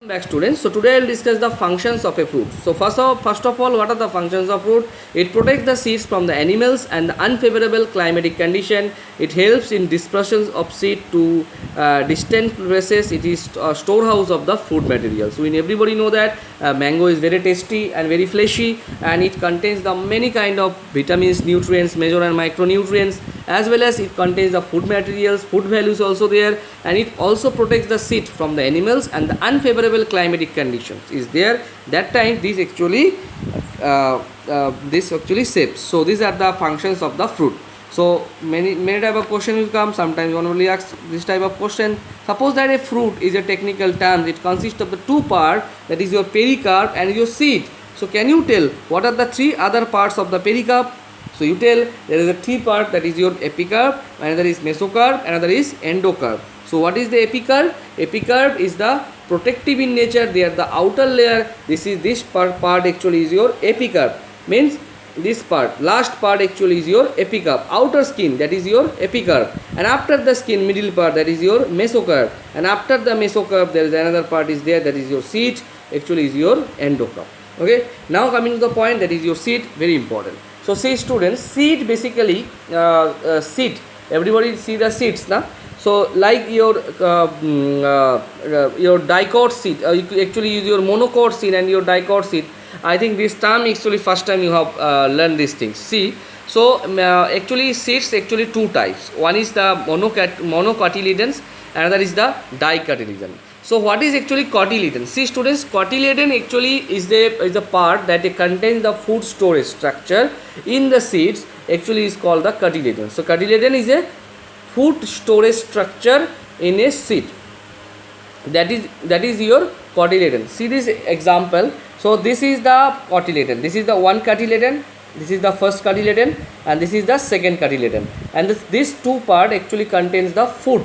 Back students. So today I will discuss the functions of a fruit. So first of all, what are the functions of fruit? It protects the seeds from the animals and the unfavorable climatic condition. It helps in dispersion of seed to distant places. It is a storehouse of the food material. So everybody know that mango is very tasty and very fleshy, and it contains the many kind of vitamins, nutrients, major and micronutrients, as well as it contains the food materials, food values also there, and it also protects the seed from the animals and the unfavorable climatic conditions is there. That time this actually shapes. So these are the functions of the fruit. So many type of question will come. Sometimes one only asks this type of question. Suppose that a fruit is a technical term. It consists of the two part, that is your pericarp and your seed. So can you tell what are the three other parts of the pericarp? So you tell there is a three part, that is your epicarp, another is mesocarp, another is endocarp. So what is the epicarp? Epicarp is the protective in nature. They are the outer layer. This part actually is your epicarp. Means this part, last part actually is your epicarp. Outer skin, that is your epicarp. And after the skin, middle part, that is your mesocarp. And after the mesocarp, there is another part is there, that is your seed, actually is your endocarp. Okay. Now coming to the point, that is your seed, very important. So see students, seed basically seed. Everybody see the seeds, na? So like your dicot seed, you actually use your monocot seed and your dicot seed. I think this term actually first time you have learned these things. See, so actually seeds actually two types. One is the monocotyledons, another is the dicotyledon. So what is actually cotyledon? See students, cotyledon actually is the part that contains the food storage structure in the seeds. Actually is called the cotyledon. So cotyledon is a food storage structure in a seed. That is your cotyledon. See this example. So this is the cotyledon. This is the one cotyledon. This is the first cotyledon, and this is the second cotyledon. And this two part actually contains the food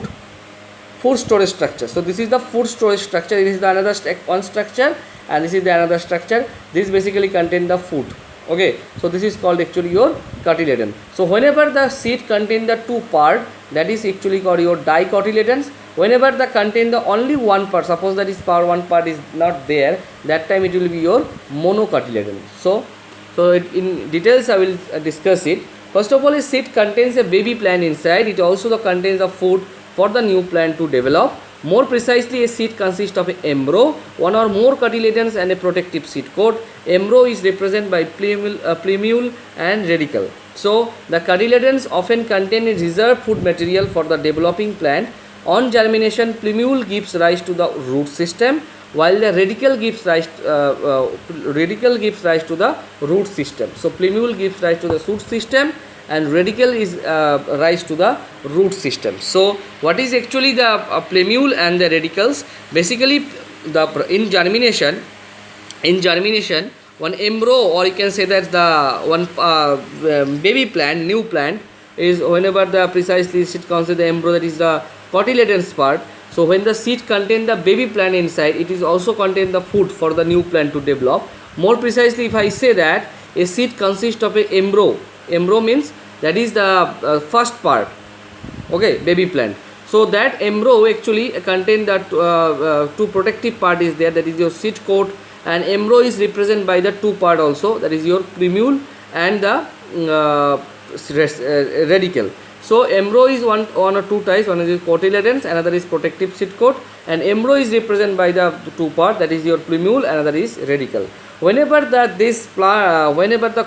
storage structure. So this is the food storage structure. This is the another one structure, and this is the another structure. This basically contain the food. Okay, so this is called actually your cotyledon. So whenever the seed contain the two part, that is actually called your dicotyledons. Whenever the contain the only one part, suppose that is one part is not there, that time it will be your monocotyledon. So in details I will discuss it. First of all, a seed contains a baby plant inside. It also contains the food for the new plant to develop. More precisely, a seed consists of an embryo, one or more cotyledons, and a protective seed coat. Embryo is represented by plumule and radicle. So the cotyledons often contain a reserved food material for the developing plant. On germination, plumule gives rise to the root system, while the radicle gives rise to the root system. So plumule gives rise to the root system, and radicle is rise to the root system. So what is actually the plumule and the radicles? Basically, in germination, one embryo, or you can say that the one baby plant, new plant, is whenever the precisely seed contains the embryo, that is the cotyledons part. So when the seed contain the baby plant inside, it is also contain the food for the new plant to develop. More precisely, if I say that a seed consists of a embryo means that is the first part, okay, baby plant. So that embryo actually contain that two protective part is there, that is your seed coat, and embryo is represented by the two part also, that is your plumule and the radicle. So embryo is one or two types. One is cotyledons, another is protective seed coat, and embryo is represented by the two part, that is your plumule, another is radicle. Whenever the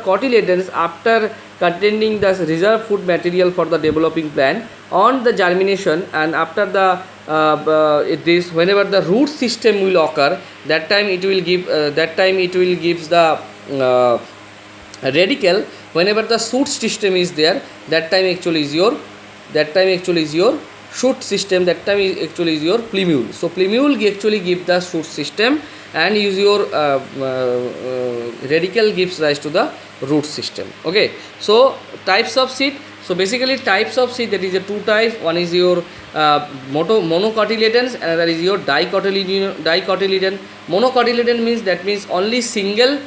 cotyledons, after containing the reserved food material for the developing plant, on the germination and after the whenever the root system will occur, that time it will give gives the radicle. Whenever the shoot system is there, that time actually is your shoot system, that time actually is your plumule. So plumule actually give the shoot system, and use your radicle gives rise to the root system. Okay, so types of seed. So basically types of seed, that is a two types. One is your monocotyledons, another is your dicotyledon. Monocotyledon means only single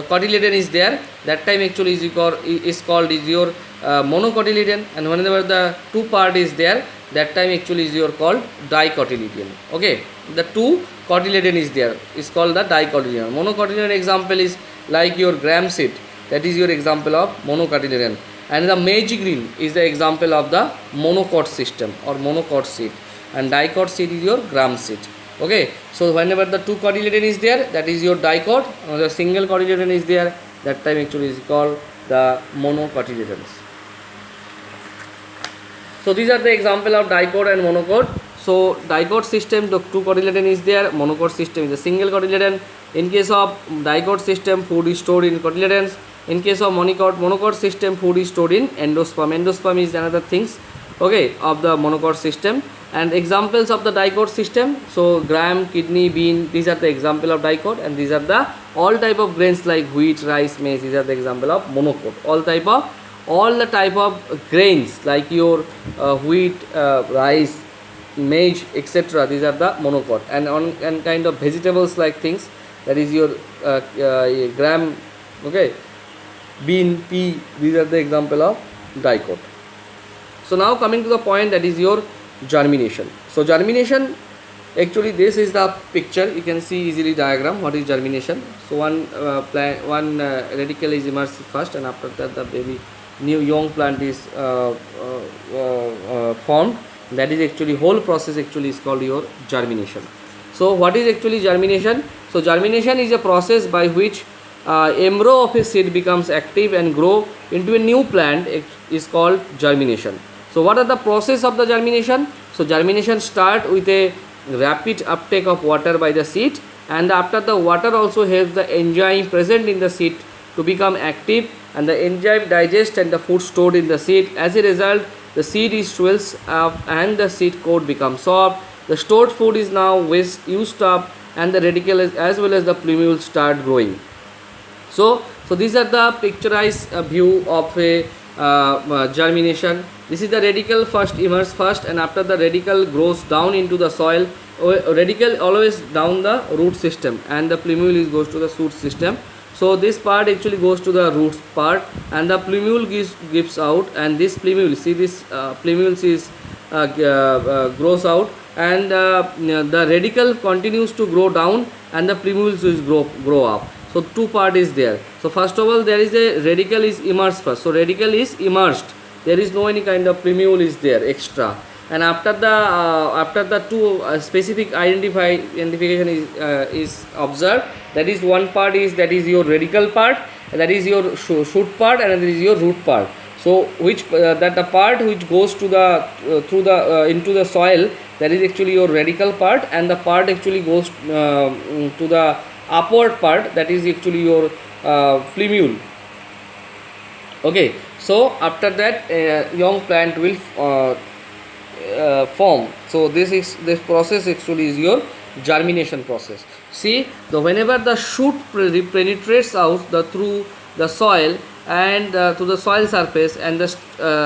cotyledon is there. That time actually is called your monocotyledon, and whenever the two part is there, that time actually is your called dicotyledon. Okay, the two cotyledon is there, is called the dicotyledon. Monocotyledon example is like your gram seed, that is your example of monocotyledon, and the magic green is the example of the monocot system or monocot seed, and dicot seed is your gram seed. Okay, so whenever the two cotyledon is there, that is your dicot, or the single cotyledon is there, that time actually is called the monocotyledons. So these are the example of dicot and monocot. So dicot system, the two cotyledon is there, monocot system is a single cotyledon. In case of dicot system, food is stored in cotyledons. In case of monocot system, food is stored in endosperm. Endosperm is another things, okay, of the monocot system. And examples of the dicot system, so gram, kidney, bean, these are the example of dicot, and these are the all type of grains like wheat, rice, maize, these are the example of monocot. All the type of grains like your wheat, rice, maize, etc. These are the monocot. And kind of vegetables like things, that is your gram, okay, bean, pea, these are the example of dicot. So now coming to the point, that is your germination. So germination, actually this is the picture, you can see easily diagram what is germination. So one radicle is emerged first, and after that the baby new young plant is formed. That is actually whole process actually is called your germination. So what is actually germination? So germination is a process by which embryo of a seed becomes active and grow into a new plant. It is called germination. So what are the process of the germination? So germination start with a rapid uptake of water by the seed, and after the water also helps the enzyme present in the seed to become active, and the enzyme digest and the food stored in the seed. As a result, the seed is swells up and the seed coat becomes soft. The stored food is now used up, and the radicle as well as the plumule start growing. So these are the picturized view of a germination. This is the radicle first emerges first, and after the radicle grows down into the soil. Radicle always down the root system, and the plumule goes to the shoot system. So this part actually goes to the roots part, and the plumule gives out, and this plumule, see this plumule is grows out, and the radicle continues to grow down, and the plumule is grow up. So two part is there. So first of all, there is a radicle is immersed first. So radicle is immersed. There is no any kind of plumule is there extra. And after the two specific identification is observed. That is one part is that is your radical part, that is your shoot part, and that is your root part. So which that the part which goes to the through the into the soil, that is actually your radical part, and the part actually goes to the upward part, that is actually your plumule. Okay, so after that young plant will form. So this process actually is your germination process. See, whenever the shoot penetrates out through the soil and to the soil surface, and the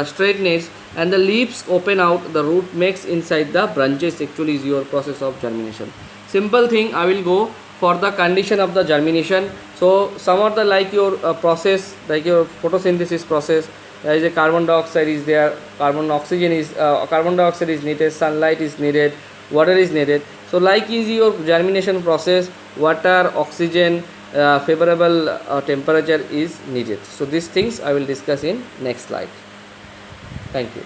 straightens, and the leaves open out, the root makes inside the branches, actually is your process of germination. Simple thing, I will go for the condition of the germination. So some of the like your process, like your photosynthesis process, there is a carbon dioxide is there, carbon dioxide is needed, sunlight is needed, water is needed. So like is your germination process, water, oxygen, favorable temperature is needed. So these things I will discuss in next slide. Thank you.